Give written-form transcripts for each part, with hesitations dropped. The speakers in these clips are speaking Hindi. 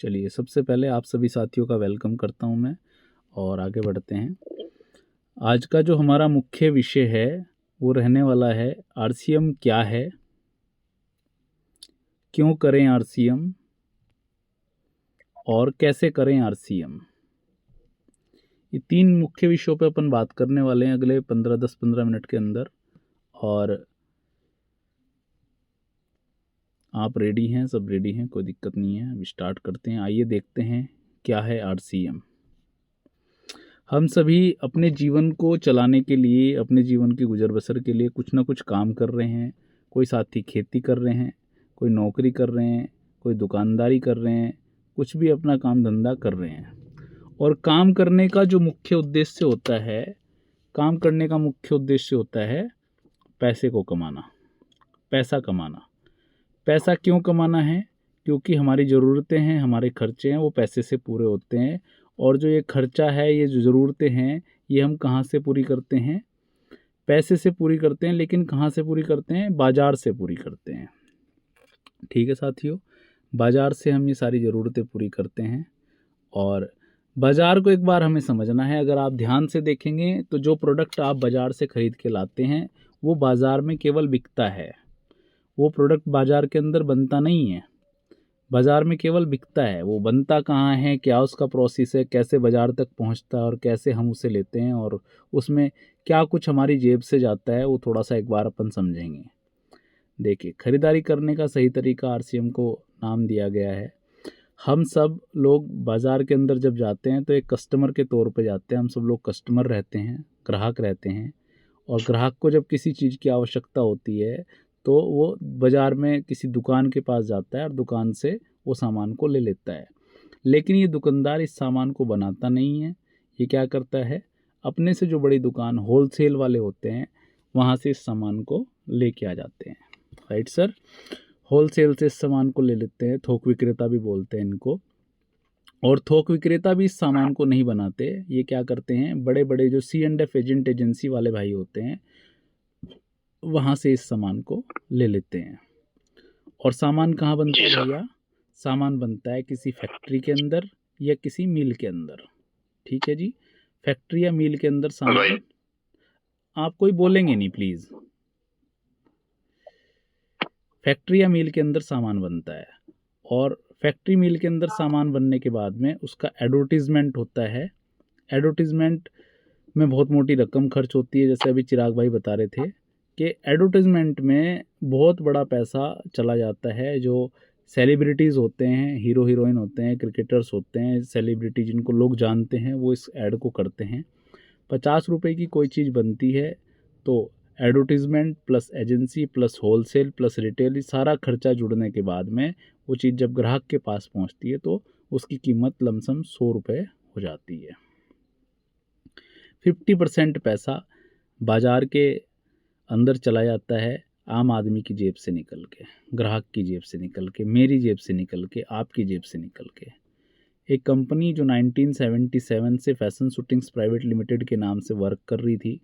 चलिए, सबसे पहले आप सभी साथियों का वेलकम करता हूं मैं और आगे बढ़ते हैं। आज का जो हमारा मुख्य विषय है वो रहने वाला है आरसीएम क्या है, क्यों करें आरसीएम और कैसे करें आरसीएम। ये 3 मुख्य विषयों पे अपन बात करने वाले हैं अगले 10-15 मिनट के अंदर। और आप रेडी हैं? सब रेडी हैं, कोई दिक्कत नहीं है। अभी स्टार्ट करते हैं। आइए देखते हैं क्या है आरसीएम। हम सभी अपने जीवन को चलाने के लिए, अपने जीवन की गुजर बसर के लिए कुछ ना कुछ काम कर रहे हैं। कोई साथी खेती कर रहे हैं, कोई नौकरी कर रहे हैं, कोई दुकानदारी कर रहे हैं, कुछ भी अपना काम धंधा कर रहे हैं। और काम करने का जो मुख्य उद्देश्य होता है, काम करने का मुख्य उद्देश्य होता है पैसे को कमाना, पैसा कमाना। पैसा क्यों कमाना है? क्योंकि हमारी ज़रूरतें हैं, हमारे खर्चे हैं, वो पैसे से पूरे होते हैं। और जो ये खर्चा है, ये जो ज़रूरतें हैं, ये हम कहाँ से पूरी करते हैं? पैसे से पूरी करते हैं। लेकिन कहाँ से पूरी करते हैं? बाज़ार से पूरी करते हैं। ठीक है साथियों, बाज़ार से हम ये सारी ज़रूरतें पूरी करते हैं। और बाज़ार को एक बार हमें समझना है। अगर आप ध्यान से देखेंगे तो जो प्रोडक्ट आप बाज़ार से ख़रीद के लाते हैं वो बाज़ार में केवल बिकता है। वो प्रोडक्ट बाज़ार के अंदर बनता नहीं है, बाज़ार में केवल बिकता है। वो बनता कहाँ है, क्या उसका प्रोसेस है, कैसे बाज़ार तक पहुँचता है और कैसे हम उसे लेते हैं और उसमें क्या कुछ हमारी जेब से जाता है, वो थोड़ा सा एक बार अपन समझेंगे। देखिए, ख़रीदारी करने का सही तरीका आरसीएम को नाम दिया गया है। हम सब लोग बाज़ार के अंदर जब जाते हैं तो एक कस्टमर के तौर पे जाते हैं। हम सब लोग कस्टमर रहते हैं, ग्राहक रहते हैं। और ग्राहक को जब किसी चीज़ की आवश्यकता होती है तो वो बाज़ार में किसी दुकान के पास जाता है और दुकान से वो सामान को ले लेता है। लेकिन ये दुकानदार इस सामान को बनाता नहीं है। ये क्या करता है, अपने से जो बड़ी दुकान होलसेल वाले होते हैं वहाँ से इस सामान को लेके आ जाते हैं। राइट सर, होलसेल से इस सामान को ले लेते हैं। थोक विक्रेता भी बोलते हैं इनको। और थोक विक्रेता भी इस सामान को नहीं बनाते। ये क्या करते हैं, बड़े बड़े जो C&F एजेंट, एजेंसी वाले भाई होते हैं, वहाँ से इस सामान को ले लेते हैं। और सामान कहाँ बनता है भैया? सामान बनता है किसी फैक्ट्री के अंदर या किसी मिल के अंदर। ठीक है जी, फैक्ट्री या मिल के अंदर सामान। आप कोई बोलेंगे नहीं प्लीज़। फैक्ट्री या मिल के अंदर सामान बनता है। और फैक्ट्री मिल के अंदर सामान बनने के बाद में उसका एडवर्टीज़मेंट होता है। एडवर्टीज़मेंट में बहुत मोटी रकम खर्च होती है। जैसे अभी चिराग भाई बता रहे थे कि एडवर्टीज़मेंट में बहुत बड़ा पैसा चला जाता है। जो सेलिब्रिटीज़ होते हैं, हीरो हीरोइन होते हैं, क्रिकेटर्स होते हैं, सेलिब्रिटी जिनको लोग जानते हैं, वो इस ऐड को करते हैं। 50 रुपये की कोई चीज़ बनती है तो advertisement plus agency plus wholesale plus retail, सारा खर्चा जुड़ने के बाद में वो चीज़ जब ग्राहक के पास पहुंचती है तो उसकी कीमत लमसम 100 रुपये हो जाती है। 50% पैसा बाज़ार के अंदर चला जाता है आम आदमी की जेब से निकल के, ग्राहक की जेब से निकल के, मेरी जेब से निकल के, आपकी जेब से निकल के। एक कंपनी जो 1977 से फैशन शूटिंग्स प्राइवेट लिमिटेड के नाम से वर्क कर रही थी,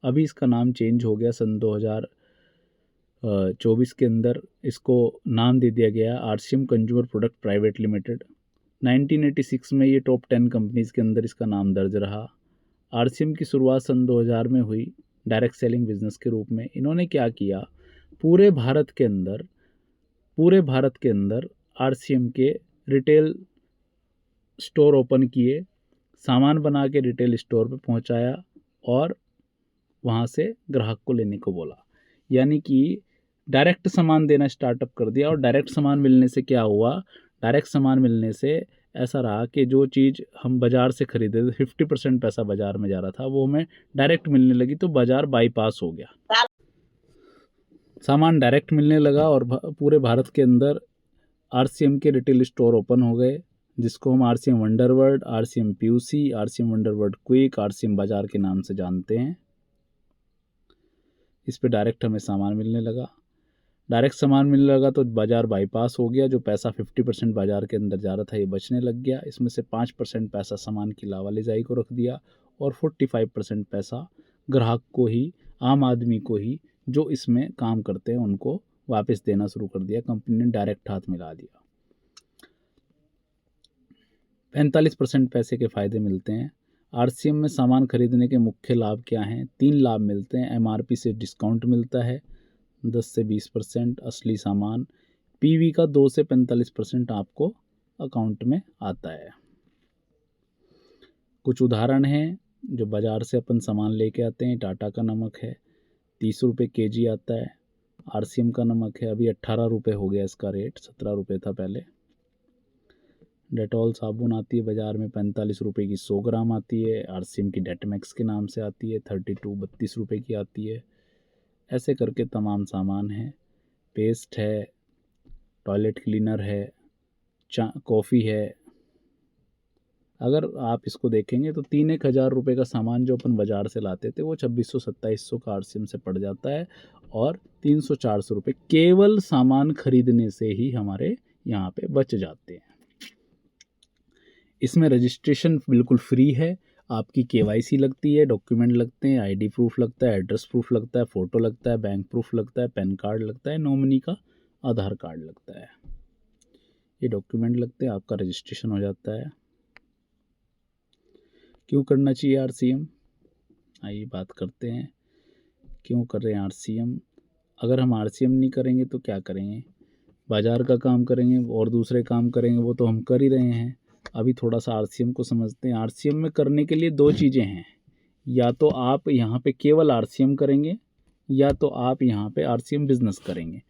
अभी इसका नाम चेंज हो गया। सन 2024 के अंदर इसको नाम दे दिया गया RCM consumer product private limited. 1986 में ये टॉप 10 कंपनीज़ के अंदर इसका नाम दर्ज रहा। आरसीएम की शुरुआत सन 2000 में हुई डायरेक्ट सेलिंग बिजनेस के रूप में। इन्होंने क्या किया, पूरे भारत के अंदर आरसीएम के रिटेल स्टोर ओपन किए, सामान बना के रिटेल स्टोर पे पहुंचाया और वहाँ से ग्राहक को लेने को बोला। यानी कि डायरेक्ट सामान देना स्टार्टअप कर दिया। और डायरेक्ट सामान मिलने से क्या हुआ, डायरेक्ट सामान मिलने से ऐसा रहा कि जो चीज़ हम बाज़ार से खरीदे थे, 50% पैसा बाज़ार में जा रहा था, वो हमें डायरेक्ट मिलने लगी। तो बाज़ार बाईपास हो गया, सामान डायरेक्ट मिलने लगा और पूरे भारत के अंदर आरसीएम के रिटेल स्टोर ओपन हो गए, जिसको हम RCM Wonder World, RCM PUC, RCM Wonder World Quick, RCM Bazaar के नाम से जानते हैं। इस पे डायरेक्ट हमें सामान मिलने लगा। डायरेक्ट सामान मिलने लगा तो बाज़ार बाईपास हो गया। जो पैसा 50% बाज़ार के अंदर जा रहा था ये बचने लग गया। इसमें से 5% पैसा सामान की लावारिजाई को रख दिया और 45% पैसा ग्राहक को ही, आम आदमी को ही, जो इसमें काम करते हैं उनको वापस देना शुरू कर दिया। कंपनी ने डायरेक्ट हाथ मिला दिया। 45% पैसे के फ़ायदे मिलते हैं। आरसीएम में सामान खरीदने के मुख्य लाभ क्या हैं? 3 लाभ मिलते हैं। एमआरपी से डिस्काउंट मिलता है 10 से 20% असली सामान। पीवी का 2 से 45% आपको अकाउंट में आता है। कुछ उदाहरण हैं जो बाज़ार से अपन सामान लेके आते हैं। टाटा का नमक है 30 रुपये केजी आता है। आरसीएम का नमक है अभी 18 रुपये हो गया इसका रेट, 17 रुपये था पहले। डेटॉल साबुन आती है बाज़ार में 45 रुपये की 100 ग्राम आती है। आरसीएम की डेटमैक्स के नाम से आती है 32 रुपये की आती है। ऐसे करके तमाम सामान है। पेस्ट है, टॉयलेट क्लीनर है, कॉफ़ी है। अगर आप इसको देखेंगे तो 3-1 हज़ार रुपये का सामान जो अपन बाज़ार से लाते थे वो 2600-2700 का आरसीएम से पड़ जाता है और 300-400 रुपये केवल सामान खरीदने से ही हमारे यहाँ पे बच जाते हैं। इसमें रजिस्ट्रेशन बिल्कुल फ्री है। आपकी केवाईसी लगती है, डॉक्यूमेंट लगते हैं, आईडी प्रूफ लगता है, एड्रेस प्रूफ लगता है, फ़ोटो लगता है, बैंक प्रूफ लगता है, पैन कार्ड लगता है, नॉमिनी का आधार कार्ड लगता है। ये डॉक्यूमेंट लगते हैं, आपका रजिस्ट्रेशन हो जाता है। क्यों करना चाहिए आरसीएम? आइए बात करते हैं क्यों कर रहे हैं आरसीएम। अगर हम आरसीएम नहीं करेंगे तो क्या करेंगे? बाज़ार का काम करेंगे और दूसरे काम करेंगे, वो तो हम कर ही रहे हैं। अभी थोड़ा सा आरसीएम को समझते हैं। आरसीएम में करने के लिए 2 चीज़ें हैं। या तो आप यहाँ पे केवल आरसीएम करेंगे या तो आप यहाँ पे आरसीएम बिजनेस करेंगे।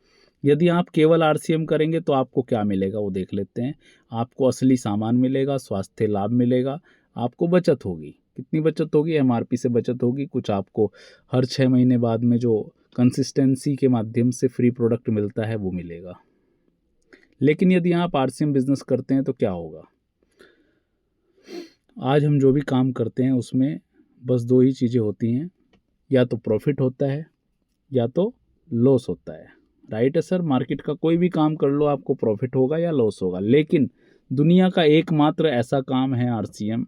यदि आप केवल आरसीएम करेंगे तो आपको क्या मिलेगा वो देख लेते हैं। आपको असली सामान मिलेगा, स्वास्थ्य लाभ मिलेगा, आपको बचत होगी। कितनी बचत होगी? एमआरपी से बचत होगी। कुछ आपको हर 6 महीने बाद में जो कंसिस्टेंसी के माध्यम से फ्री प्रोडक्ट मिलता है वो मिलेगा। लेकिन यदि आप आरसीएम बिजनेस करते हैं तो क्या होगा? आज हम जो भी काम करते हैं उसमें बस 2 ही चीज़ें होती हैं, या तो प्रॉफिट होता है या तो लॉस होता है। राइट है सर? मार्केट का कोई भी काम कर लो, आपको प्रॉफिट होगा या लॉस होगा। लेकिन दुनिया का एकमात्र ऐसा काम है आरसीएम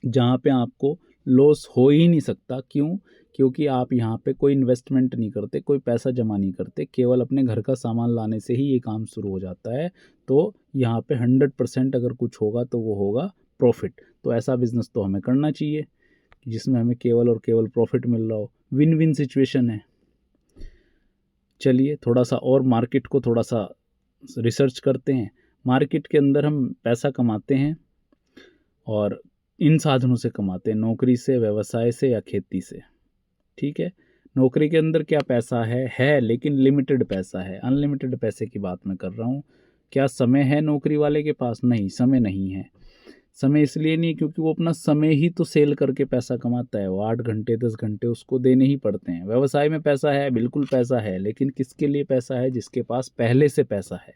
जहाँ पे आपको लॉस हो ही नहीं सकता। क्यों? क्योंकि आप यहाँ पे कोई इन्वेस्टमेंट नहीं करते, कोई पैसा जमा नहीं करते, केवल अपने घर का सामान लाने से ही ये काम शुरू हो जाता है। तो यहाँ पे 100% अगर कुछ होगा तो वो होगा प्रॉफिट। तो ऐसा बिजनेस तो हमें करना चाहिए जिसमें हमें केवल और केवल प्रॉफिट मिल रहा हो। विन विन सिचुएशन है। चलिए थोड़ा सा और मार्केट को थोड़ा सा रिसर्च करते हैं। मार्केट के अंदर हम पैसा कमाते हैं और इन साधनों से कमाते हैं, नौकरी से, व्यवसाय से या खेती से। ठीक है? नौकरी के अंदर क्या पैसा है लेकिन लिमिटेड पैसा है। अनलिमिटेड पैसे की बात मैं कर रहा हूँ। क्या समय है नौकरी वाले के पास? नहीं, समय नहीं है। समय इसलिए नहीं क्योंकि वो अपना समय ही तो सेल करके पैसा कमाता है। वो 8 घंटे 10 घंटे उसको देने ही पड़ते हैं। व्यवसाय में पैसा है, बिल्कुल पैसा है, लेकिन किसके लिए पैसा है? जिसके पास पहले से पैसा है।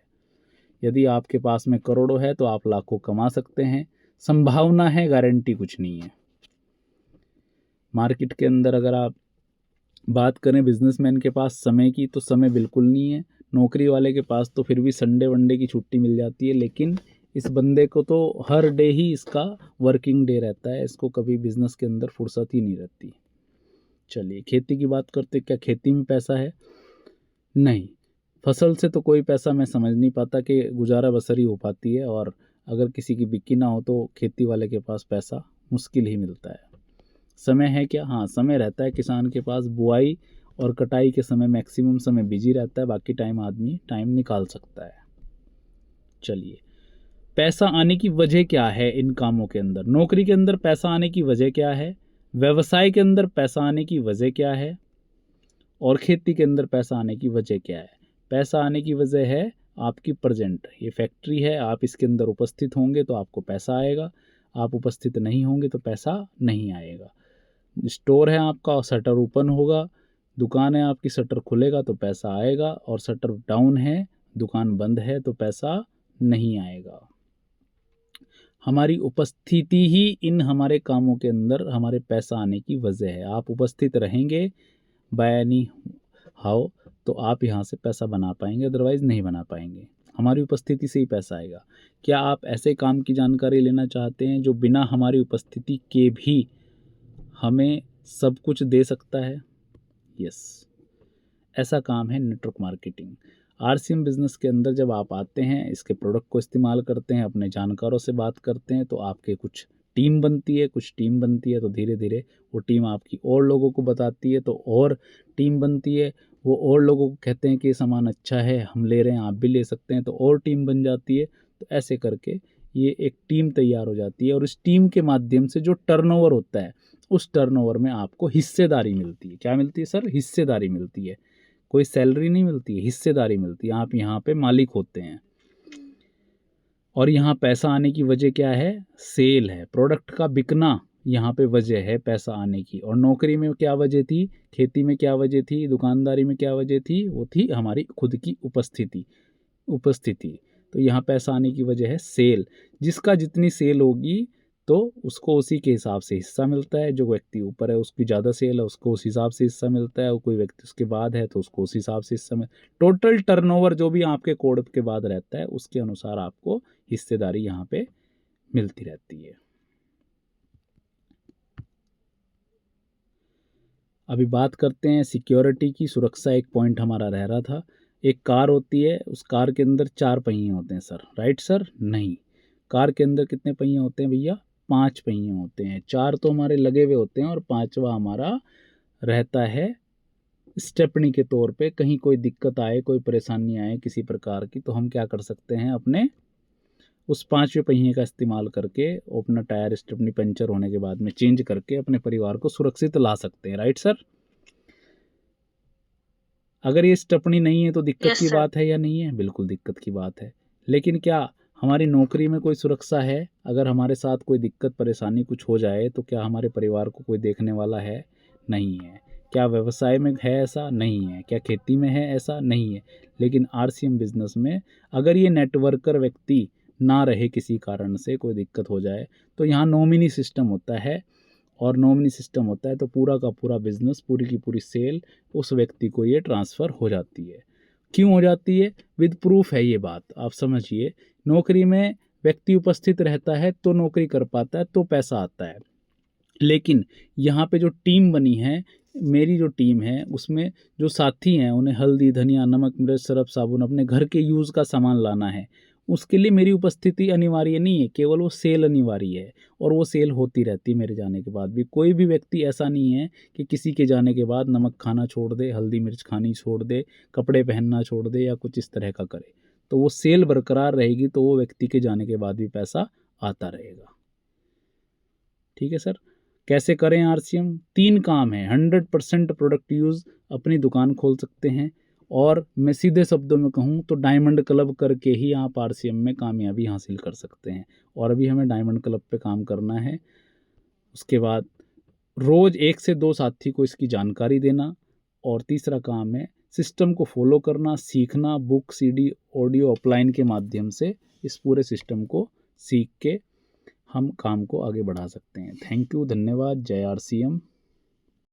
यदि आपके पास में करोड़ों है तो आप लाखों कमा सकते हैं। संभावना है, गारंटी कुछ नहीं है। मार्केट के अंदर अगर आप बात करें बिजनेसमैन के पास समय की, तो समय बिल्कुल नहीं है। नौकरी वाले के पास तो फिर भी संडे वनडे की छुट्टी मिल जाती है, लेकिन इस बंदे को तो हर डे ही इसका वर्किंग डे रहता है। इसको कभी बिजनेस के अंदर फुर्सत ही नहीं रहती। चलिए खेती की बात करते। क्या खेती में पैसा है? नहीं। फसल से तो कोई पैसा मैं समझ नहीं पाता कि गुजारा बसर ही हो पाती है, और अगर किसी की बिक्री ना हो तो खेती वाले के पास पैसा मुश्किल ही मिलता है। समय है क्या? हाँ, समय रहता है किसान के पास। बुआई और कटाई के समय मैक्सिमम समय बिजी रहता है, बाकी टाइम आदमी टाइम निकाल सकता है। चलिए, पैसा आने की वजह क्या है इन कामों के अंदर? नौकरी के अंदर पैसा आने की वजह क्या है? व्यवसाय के अंदर पैसा आने की वजह क्या है? और खेती के अंदर पैसा आने की वजह क्या है? पैसा आने की वजह है आपकी प्रेजेंट। ये फैक्ट्री है, आप इसके अंदर उपस्थित होंगे तो आपको पैसा आएगा, आप उपस्थित नहीं होंगे तो पैसा नहीं आएगा। स्टोर है आपका, शटर ओपन होगा, दुकान है आपकी, शटर खुलेगा तो पैसा आएगा, और शटर डाउन है, दुकान बंद है तो पैसा नहीं आएगा। हमारी उपस्थिति ही इन हमारे कामों के अंदर हमारे पैसा आने की वजह है। आप उपस्थित रहेंगे बाय एनी हाउ तो आप यहाँ से पैसा बना पाएंगे, अदरवाइज़ नहीं बना पाएंगे। हमारी उपस्थिति से ही पैसा आएगा। क्या आप ऐसे काम की जानकारी लेना चाहते हैं जो बिना हमारी उपस्थिति के भी हमें सब कुछ दे सकता है? यस, ऐसा काम है नेटवर्क मार्केटिंग। आरसीएम बिज़नेस के अंदर जब आप आते हैं, इसके प्रोडक्ट को इस्तेमाल करते हैं, अपने जानकारों से बात करते हैं, तो आपके कुछ टीम बनती है, तो धीरे धीरे वो टीम आपकी और लोगों को बताती है, तो और टीम बनती है, वो और लोगों को कहते हैं कि ये सामान अच्छा है, हम ले रहे हैं, आप भी ले सकते हैं, तो और टीम बन जाती है। तो ऐसे करके ये एक टीम तैयार हो जाती है, और इस टीम के माध्यम से जो टर्नओवर होता है, उस टर्नओवर में आपको हिस्सेदारी मिलती है। क्या मिलती है सर? हिस्सेदारी मिलती है। कोई सैलरी नहीं मिलती है, हिस्सेदारी मिलती है। आप यहाँ पे मालिक होते हैं, और यहाँ पैसा आने की वजह क्या है? सेल है, प्रोडक्ट का बिकना यहाँ पे वजह है पैसा आने की। और नौकरी में क्या वजह थी? खेती में क्या वजह थी? दुकानदारी में क्या वजह थी? वो थी हमारी खुद की उपस्थिति। तो यहाँ पैसा आने की वजह है सेल। जिसका जितनी सेल होगी तो उसको उसी के हिसाब से हिस्सा मिलता है। जो व्यक्ति ऊपर है उसकी ज़्यादा सेल है, उसको उस हिसाब से हिस्सा मिलता है, और कोई व्यक्ति उसके बाद है तो उसको उस हिसाब से हिस्सा मिलता है। टोटल टर्नओवर जो भी आपके कोड के बाद रहता है, उसके अनुसार आपको हिस्सेदारी यहाँ पे मिलती रहती है। अभी बात करते हैं सिक्योरिटी की। सुरक्षा एक पॉइंट हमारा रह रहा था। एक कार होती है, उस कार के अंदर 4 पहिए होते हैं सर, राइट सर? नहीं, कार के अंदर कितने पहिए होते हैं भैया? 5 पहिए होते हैं। 4 तो हमारे लगे हुए होते हैं और 5वां हमारा रहता है स्टेपनी के तौर पे। कहीं कोई दिक्कत आए, कोई परेशानी आए किसी प्रकार की, तो हम क्या कर सकते हैं? अपने उस 5वें पहिए का इस्तेमाल करके अपना टायर स्टेपनी पंचर होने के बाद में चेंज करके अपने परिवार को सुरक्षित ला सकते हैं, राइट सर? अगर ये स्टेपनी नहीं है तो दिक्कत की बात है या नहीं है? बिल्कुल दिक्कत की बात है। लेकिन क्या हमारी नौकरी में कोई सुरक्षा है? अगर हमारे साथ कोई दिक्कत परेशानी कुछ हो जाए तो क्या हमारे परिवार को कोई देखने वाला है? नहीं है। क्या व्यवसाय में है ऐसा? नहीं है। क्या खेती में है ऐसा? नहीं है। लेकिन आरसीएम बिजनेस में अगर ये नेटवर्कर व्यक्ति ना रहे, किसी कारण से कोई दिक्कत हो जाए, तो यहाँ नॉमिनी सिस्टम होता है। और नॉमिनी सिस्टम होता है तो पूरा का पूरा बिजनेस, पूरी की पूरी सेल उस व्यक्ति को ये ट्रांसफ़र हो जाती है। क्यों हो जाती है? विद प्रूफ है ये बात, आप समझिए। नौकरी में व्यक्ति उपस्थित रहता है तो नौकरी कर पाता है, तो पैसा आता है। लेकिन यहाँ पे जो टीम बनी है, मेरी जो टीम है, उसमें जो साथी हैं, उन्हें हल्दी, धनिया, नमक, मिर्च, सरफ, साबुन अपने घर के यूज़ का सामान लाना है। उसके लिए मेरी उपस्थिति अनिवार्य नहीं है, केवल वो सेल अनिवार्य है, और वो सेल होती रहती है मेरे जाने के बाद भी। कोई भी व्यक्ति ऐसा नहीं है कि किसी के जाने के बाद नमक खाना छोड़ दे, हल्दी मिर्च खानी छोड़ दे, कपड़े पहनना छोड़ दे, या कुछ इस तरह का करे। तो वो सेल बरकरार रहेगी, तो वो व्यक्ति के जाने के बाद भी पैसा आता रहेगा। ठीक है सर? कैसे करें आरसीएम? 3 काम है। 100% प्रोडक्ट यूज़, अपनी दुकान खोल सकते हैं, और मैं सीधे शब्दों में कहूँ तो डायमंड क्लब करके ही आप आरसीएम में कामयाबी हासिल कर सकते हैं। और अभी हमें डायमंड क्लब पे काम करना है। उसके बाद रोज़ 1 से 2 साथी को इसकी जानकारी देना, और तीसरा काम है सिस्टम को फॉलो करना, सीखना, बुक, सीडी, ऑडियो, ऑफलाइन के माध्यम से इस पूरे सिस्टम को सीख के हम काम को आगे बढ़ा सकते हैं। थैंक यू, धन्यवाद। जय आरसीएम।